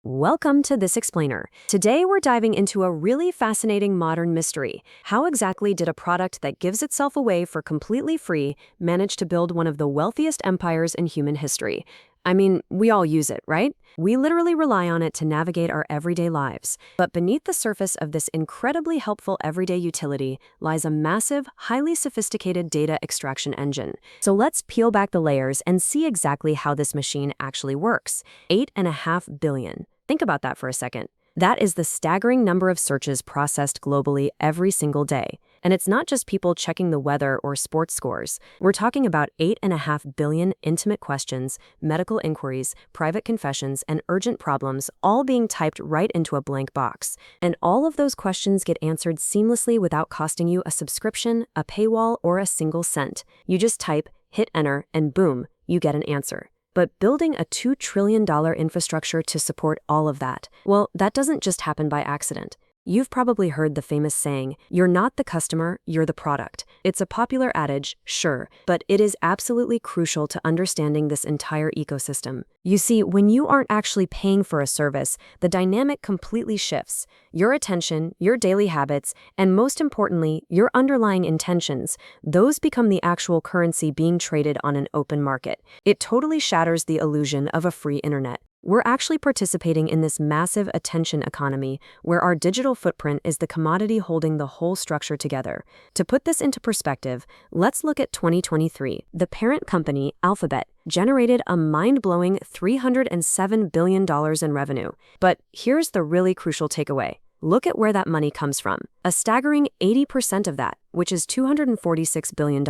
Welcome to This Explainer. Today we're diving into a really fascinating modern mystery. How exactly did a product that gives itself away for completely free manage to build one of the wealthiest empires in human history? I mean, we all use it, right? We literally rely on it to navigate our everyday lives. But beneath the surface of this incredibly helpful everyday utility lies a massive, highly sophisticated data extraction engine. So let's peel back the layers and see exactly how this machine actually works. 8.5 billion. Think about that for a second. That is the staggering number of searches processed globally every single day. And it's not just people checking the weather or sports scores. We're talking about 8.5 billion intimate questions, medical inquiries, private confessions, and urgent problems all being typed right into a blank box. And all of those questions get answered seamlessly without costing you a subscription, a paywall, or a single cent. You just type, hit enter, and boom, you get an answer. But building a $2 trillion infrastructure to support all of that, well, that doesn't just happen by accident. You've probably heard the famous saying, "You're not the customer, you're the product." It's a popular adage, sure, but it is absolutely crucial to understanding this entire ecosystem. You see, when you aren't actually paying for a service, the dynamic completely shifts. Your attention, your daily habits, and most importantly, your underlying intentions, those become the actual currency being traded on an open market. It totally shatters the illusion of a free internet. We're actually participating in this massive attention economy where our digital footprint is the commodity holding the whole structure together. To put this into perspective, let's look at 2023. The parent company, Alphabet, generated a mind-blowing $307 billion in revenue. But here's the really crucial takeaway. Look at where that money comes from. A staggering 80% of that, which is $246 billion,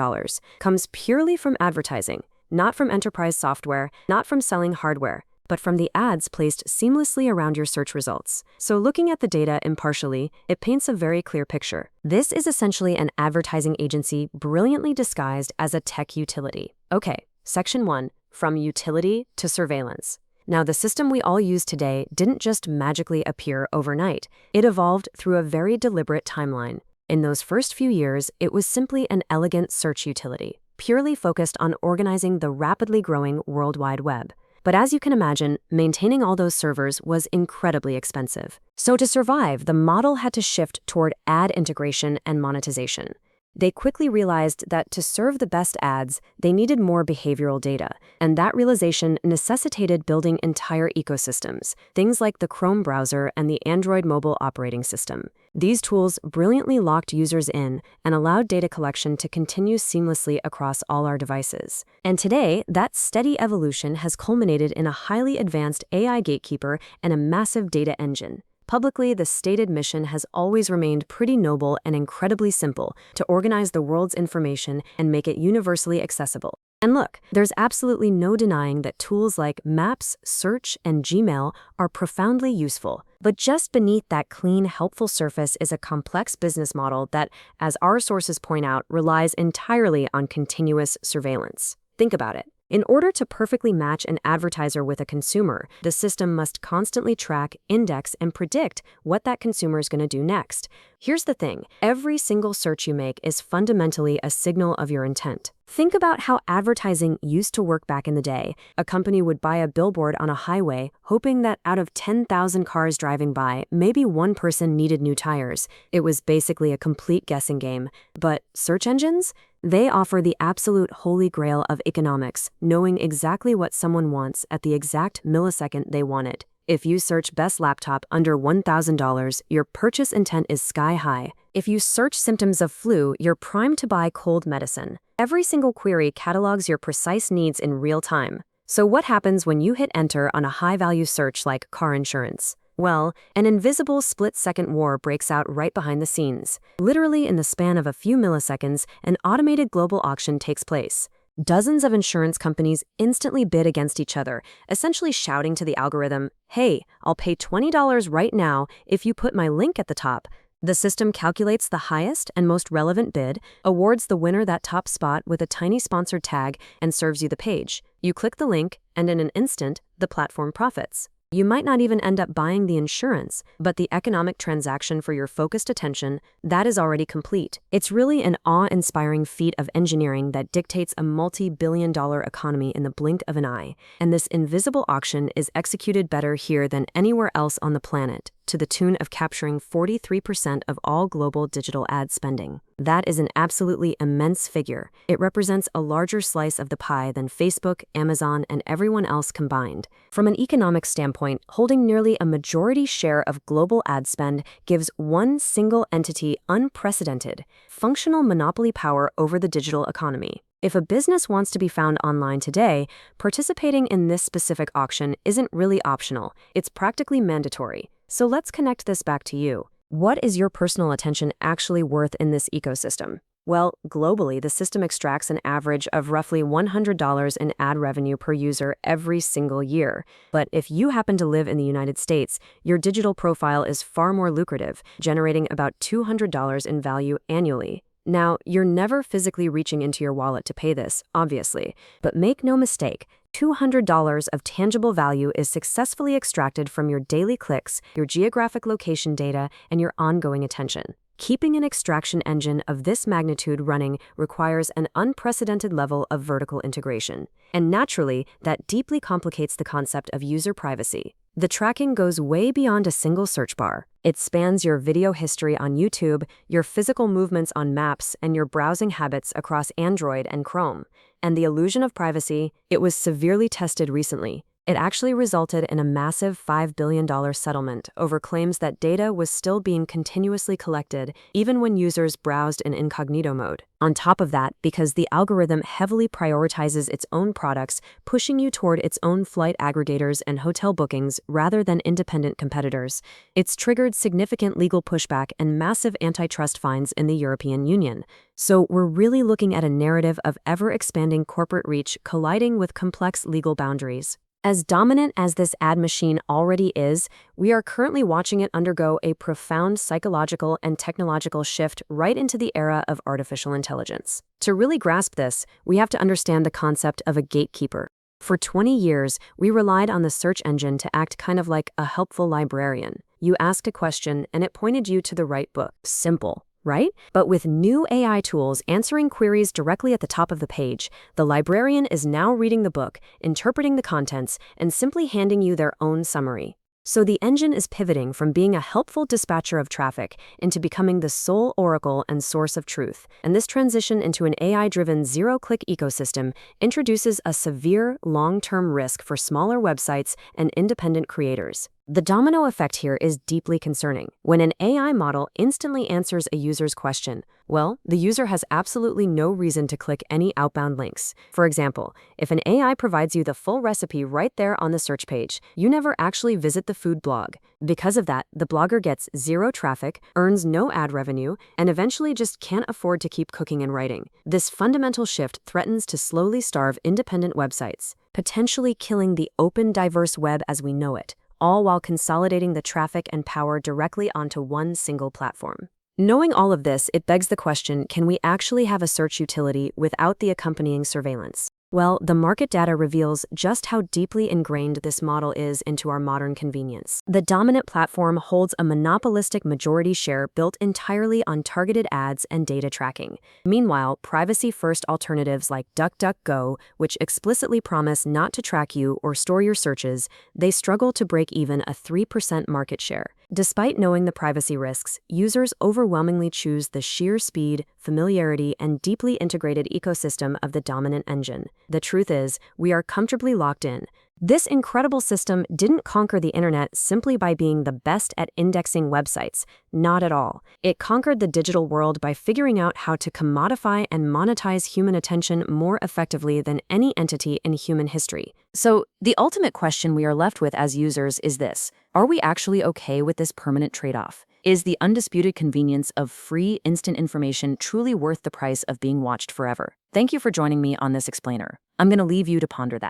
comes purely from advertising, not from enterprise software, not from selling hardware, but from the ads placed seamlessly around your search results. So looking at the data impartially, it paints a very clear picture. This is essentially an advertising agency brilliantly disguised as a tech utility. Okay, Section 1, from utility to surveillance. Now, the system we all use today didn't just magically appear overnight. It evolved through a very deliberate timeline. In those first few years, it was simply an elegant search utility, purely focused on organizing the rapidly growing World Wide Web. But as you can imagine, maintaining all those servers was incredibly expensive. So to survive, the model had to shift toward ad integration and monetization. They quickly realized that to serve the best ads, they needed more behavioral data, and that realization necessitated building entire ecosystems, things like the Chrome browser and the Android mobile operating system. These tools brilliantly locked users in and allowed data collection to continue seamlessly across all our devices. And today, that steady evolution has culminated in a highly advanced AI gatekeeper and a massive data engine. Publicly, the stated mission has always remained pretty noble and incredibly simple: to organize the world's information and make it universally accessible. And look, there's absolutely no denying that tools like Maps, Search, and Gmail are profoundly useful. But just beneath that clean, helpful surface is a complex business model that, as our sources point out, relies entirely on continuous surveillance. Think about it. In order to perfectly match an advertiser with a consumer, the system must constantly track, index, and predict what that consumer is going to do next. Here's the thing. Every single search you make is fundamentally a signal of your intent. Think about how advertising used to work back in the day. A company would buy a billboard on a highway, hoping that out of 10,000 cars driving by, maybe one person needed new tires. It was basically a complete guessing game. But search engines? They offer the absolute holy grail of economics, knowing exactly what someone wants at the exact millisecond they want it. If you search best laptop under $1,000, your purchase intent is sky high. If you search symptoms of flu, you're primed to buy cold medicine. Every single query catalogs your precise needs in real time. So what happens when you hit enter on a high-value search like car insurance? Well, an invisible split-second war breaks out right behind the scenes. Literally in the span of a few milliseconds, an automated global auction takes place. Dozens of insurance companies instantly bid against each other, essentially shouting to the algorithm, "Hey, I'll pay $20 right now if you put my link at the top." The system calculates the highest and most relevant bid, awards the winner that top spot with a tiny sponsored tag, and serves you the page. You click the link, and in an instant, the platform profits. You might not even end up buying the insurance, but the economic transaction for your focused attention, that is already complete. It's really an awe-inspiring feat of engineering that dictates a multi-billion-dollar economy in the blink of an eye. And this invisible auction is executed better here than anywhere else on the planet, to the tune of capturing 43% of all global digital ad spending. That is an absolutely immense figure. It represents a larger slice of the pie than Facebook, Amazon, and everyone else combined. From an economic standpoint, holding nearly a majority share of global ad spend gives one single entity unprecedented, functional monopoly power over the digital economy. If a business wants to be found online today, participating in this specific auction isn't really optional. It's practically mandatory. So let's connect this back to you. What is your personal attention actually worth in this ecosystem? Well, globally, the system extracts an average of roughly $100 in ad revenue per user every single year. But if you happen to live in the United States, your digital profile is far more lucrative, generating about $200 in value annually. Now, you're never physically reaching into your wallet to pay this, obviously, but make no mistake, $200 of tangible value is successfully extracted from your daily clicks, your geographic location data, and your ongoing attention. Keeping an extraction engine of this magnitude running requires an unprecedented level of vertical integration. And naturally, that deeply complicates the concept of user privacy. The tracking goes way beyond a single search bar. It spans your video history on YouTube, your physical movements on maps, and your browsing habits across Android and Chrome. And the illusion of privacy, it was severely tested recently. It actually resulted in a massive $5 billion settlement over claims that data was still being continuously collected, even when users browsed in incognito mode. On top of that, because the algorithm heavily prioritizes its own products, pushing you toward its own flight aggregators and hotel bookings rather than independent competitors, it's triggered significant legal pushback and massive antitrust fines in the European Union. So we're really looking at a narrative of ever-expanding corporate reach colliding with complex legal boundaries. As dominant as this ad machine already is, we are currently watching it undergo a profound psychological and technological shift right into the era of artificial intelligence. To really grasp this, we have to understand the concept of a gatekeeper. For 20 years, we relied on the search engine to act kind of like a helpful librarian. You asked a question, and it pointed you to the right book. Simple, right? But with new AI tools answering queries directly at the top of the page, the librarian is now reading the book, interpreting the contents, and simply handing you their own summary. So the engine is pivoting from being a helpful dispatcher of traffic into becoming the sole oracle and source of truth. And this transition into an AI-driven zero-click ecosystem introduces a severe long-term risk for smaller websites and independent creators. The domino effect here is deeply concerning. When an AI model instantly answers a user's question, well, the user has absolutely no reason to click any outbound links. For example, if an AI provides you the full recipe right there on the search page, you never actually visit the food blog. Because of that, the blogger gets zero traffic, earns no ad revenue, and eventually just can't afford to keep cooking and writing. This fundamental shift threatens to slowly starve independent websites, potentially killing the open, diverse web as we know it, all while consolidating the traffic and power directly onto one single platform. Knowing all of this, it begs the question, can we actually have a search utility without the accompanying surveillance? Well, the market data reveals just how deeply ingrained this model is into our modern convenience. The dominant platform holds a monopolistic majority share built entirely on targeted ads and data tracking. Meanwhile, privacy-first alternatives like DuckDuckGo, which explicitly promise not to track you or store your searches, they struggle to break even a 3% market share. Despite knowing the privacy risks, users overwhelmingly choose the sheer speed, familiarity, and deeply integrated ecosystem of the dominant engine. The truth is, we are comfortably locked in. This incredible system didn't conquer the internet simply by being the best at indexing websites. Not at all. It conquered the digital world by figuring out how to commodify and monetize human attention more effectively than any entity in human history. So, the ultimate question we are left with as users is this: are we actually okay with this permanent trade-off? Is the undisputed convenience of free, instant information truly worth the price of being watched forever? Thank you for joining me on this explainer. I'm going to leave you to ponder that.